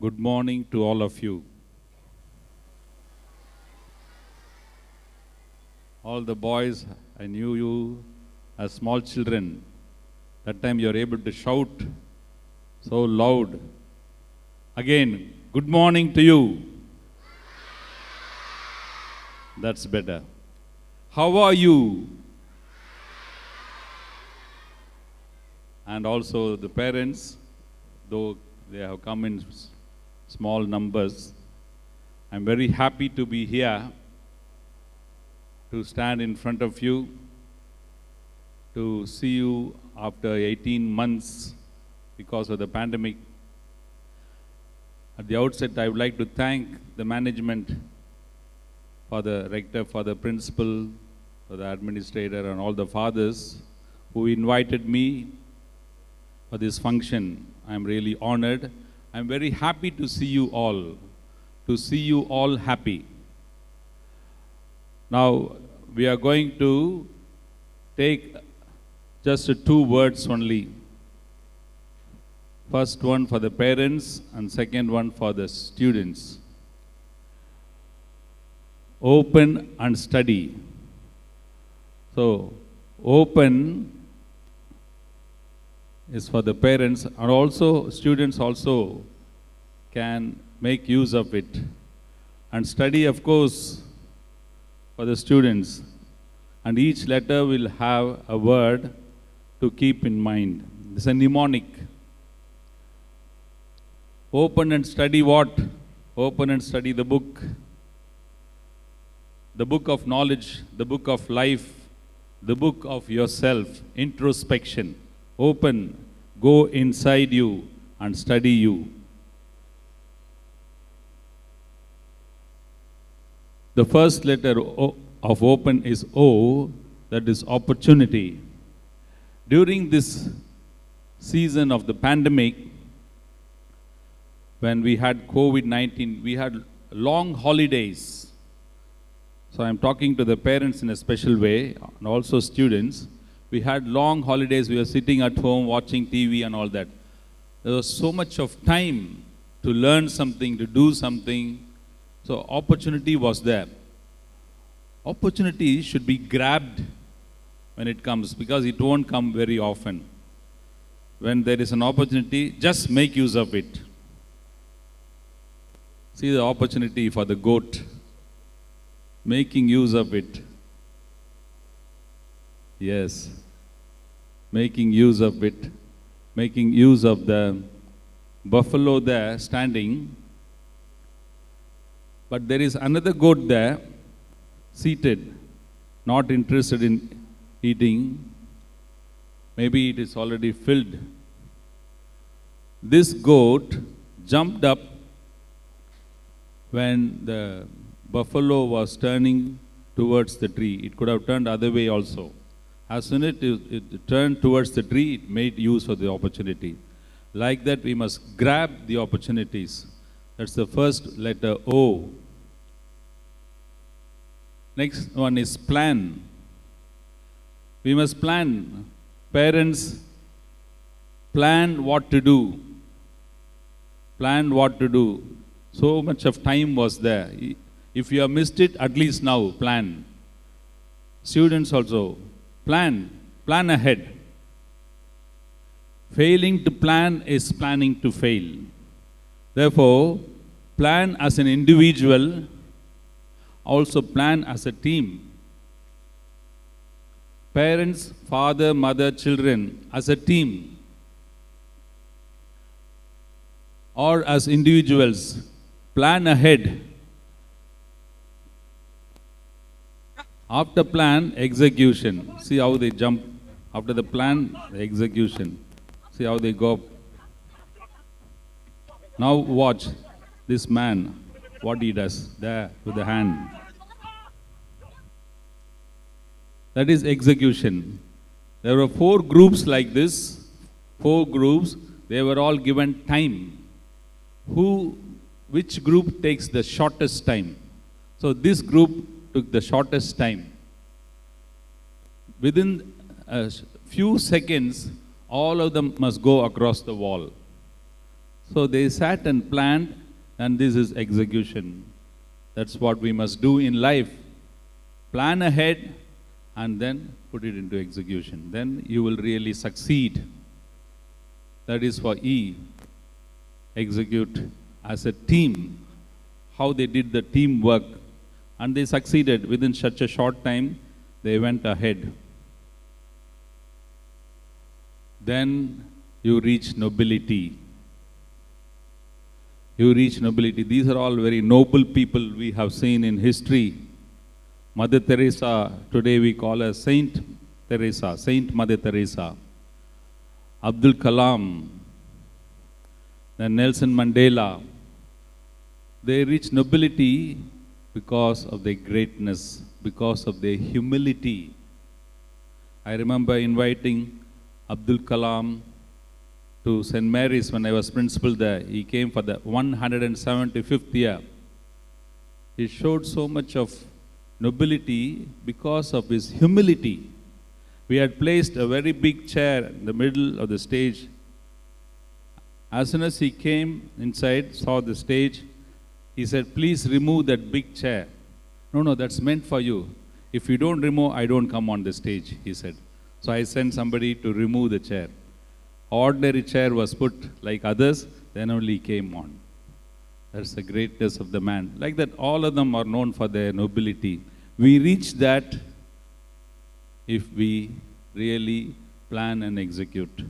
Good morning to all of you. All the boys, I knew you as small children. That time you are able to shout so loud. Again, good morning to you. That's better. How are you? And also the parents, though they have come in small numbers, I'm very happy to be here to stand in front of you, to see you after 18 months because of the pandemic. At the outset, I would like to thank the management, for the rector, for the principal, for the administrator, and all the fathers who invited me for this function. I'm really honored. I'm very happy to see you all happy. Now, we are going to take just 2 words only. First one for the parents and second one for the students. Open and study. So, open is for the parents, and also students also can make use of it. And study, of course, for the students. And each letter will have a word to keep in mind. It's a mnemonic. Open and study what? Open and study the book of knowledge, the book of life, the book of yourself, introspection. Open, go inside you and study you. The first letter of open is O, that is opportunity. During this season of the pandemic, when we had COVID-19, we had long holidays. So I'm talking to the parents in a special way, and also students. We had long holidays, we were sitting at home watching TV and all that. There was so much of time to learn something, to do something. So opportunity was there. Opportunity should be grabbed when it comes, because it won't come very often. When there is an opportunity, just make use of it. See the opportunity for the goat, making use of it. Yes, making use of it, making use of the buffalo there standing. But there is another goat there, seated, not interested in eating. Maybe it is already filled. This goat jumped up when the buffalo was turning towards the tree. It could have turned other way also. As soon as it turned towards the tree, it made use of the opportunity. Like that, we must grab the opportunities. That's the first letter, O. Next one is plan. We must plan. Parents, plan what to do. Plan what to do. So much of time was there. If you have missed it, at least now, plan. Students also, plan ahead. Failing to plan is planning to fail. Therefore, plan as an individual, also plan as a team. Parents, father, mother, children, as a team. Or as individuals, plan ahead. After plan, execution. See how they jump. After the plan, the execution. See how they go up. Now watch this man, what he does there with the hand. That is execution. There were 4 groups like this. 4 groups. They were all given time. Which group takes the shortest time? So this group took the shortest time. Within a few seconds, all of them must go across the wall. So they sat and planned, and this is execution. That's what we must do in life. Plan ahead and then put it into execution. Then you will really succeed. That is for E. Execute as a team. How they did the teamwork. And they succeeded. Within such a short time, they went ahead. Then you reach nobility. You reach nobility. These are all very noble people we have seen in history. Mother Teresa, today we call her Saint Teresa, Saint Mother Teresa. Abdul Kalam, then Nelson Mandela. They reach nobility because of their greatness, because of their humility. I remember inviting Abdul Kalam to St. Mary's when I was principal there. He came for the 175th year. He showed so much of nobility because of his humility. We had placed a very big chair in the middle of the stage. As soon as he came inside, saw the stage, he said, "Please remove that big chair." No, that's meant for you. If you don't remove, I don't come on the stage, he said. So I sent somebody to remove the chair. Ordinary chair was put like others, then only he came on. That's the greatness of the man. Like that, all of them are known for their nobility. We reach that if we really plan and execute,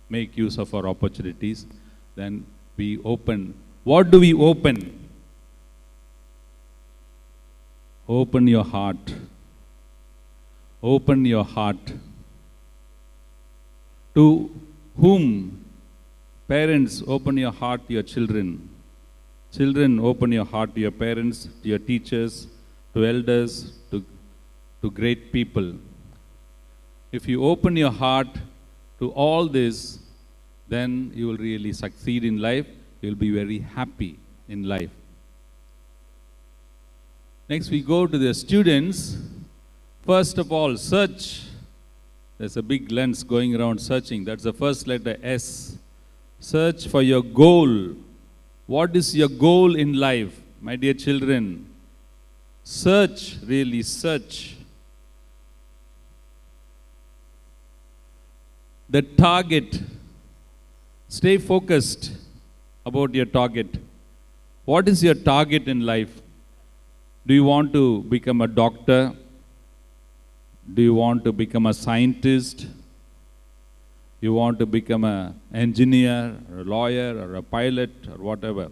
make use of our opportunities, then we open. What do we open? Open your heart. Open your heart. To whom? Parents, open your heart to your children. Children, open your heart to your parents, to your teachers, to elders, to great people. If you open your heart to all this, then you will really succeed in life. You will be very happy in life. Next, we go to the students. First of all, search. There's a big lens going around searching. That's the first letter, S. Search for your goal. What is your goal in life, my dear children? Search, really search. The target. Stay focused about your target. What is your target in life? Do you want to become a doctor? Do you want to become a scientist? You want to become an engineer, or a lawyer, or a pilot, or whatever.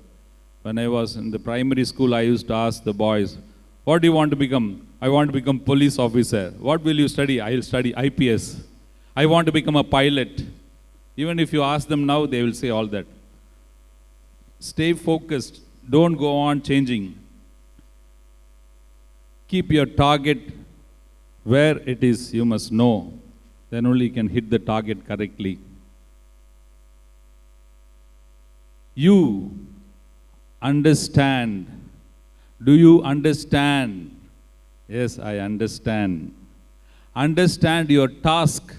When I was in the primary school, I used to ask the boys, "What do you want to become?" "I want to become police officer." "What will you study?" "I will study IPS." "I want to become a pilot." Even if you ask them now, they will say all that. Stay focused. Don't go on changing. Keep your target where it is, you must know. Then only you can hit the target correctly. You understand. Do you understand? Yes, I understand. Understand your task.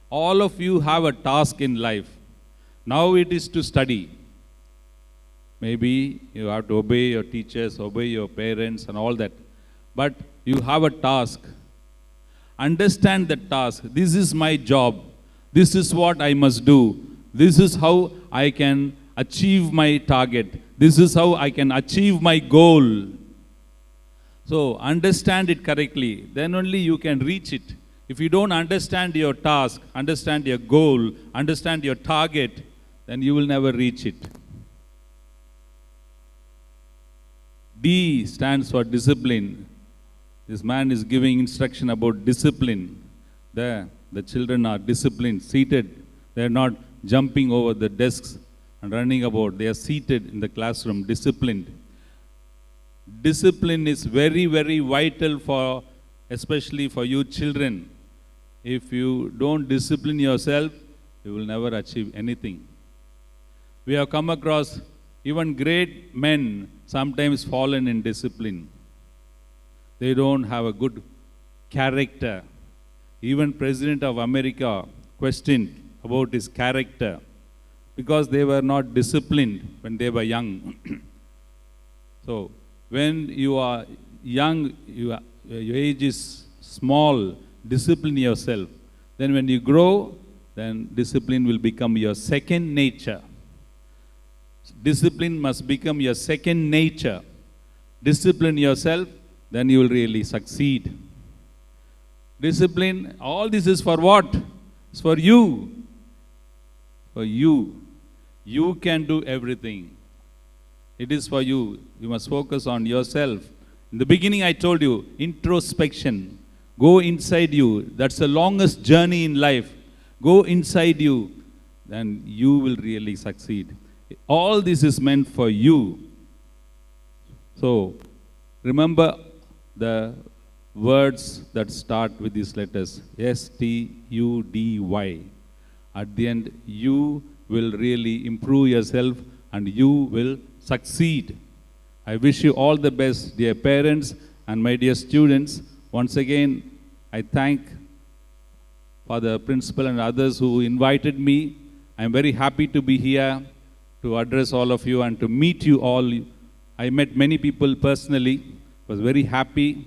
All of you have a task in life. Now it is to study. Maybe you have to obey your teachers, obey your parents and all that. But you have a task. Understand the task. This is my job. This is what I must do. This is how I can achieve my target. This is how I can achieve my goal. So understand it correctly. Then only you can reach it. If you don't understand your task, understand your goal, understand your target, then you will never reach it. D stands for discipline. This man is giving instruction about discipline. There, the children are disciplined, seated. They are not jumping over the desks and running about. They are seated in the classroom, disciplined. Discipline is very, very vital for, especially for you children. If you don't discipline yourself, you will never achieve anything. We have come across even great men sometimes fallen in discipline. They don't have a good character. Even President of America questioned about his character. because they were not disciplined when they were young. So, when you are young, your age is small, discipline yourself. Then when you grow, then discipline will become your second nature. Discipline must become your second nature. Discipline yourself, then you will really succeed. Discipline, all this is for what? It's for you. For you. You can do everything. It is for you. You must focus on yourself. In the beginning I told you, introspection. Go inside you. That's the longest journey in life. Go inside you, then you will really succeed. All this is meant for you. So, remember the words that start with these letters, STUDY. At the end, you will really improve yourself and you will succeed. I wish you all the best, dear parents and my dear students. Once again, I thank Father Principal and others who invited me. I am very happy to be here to address all of you and to meet you all. I met many people personally, was very happy.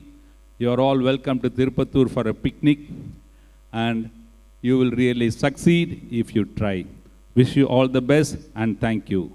You are all welcome to Tirupattur for a picnic, and you will really succeed if you try. Wish you all the best and thank you.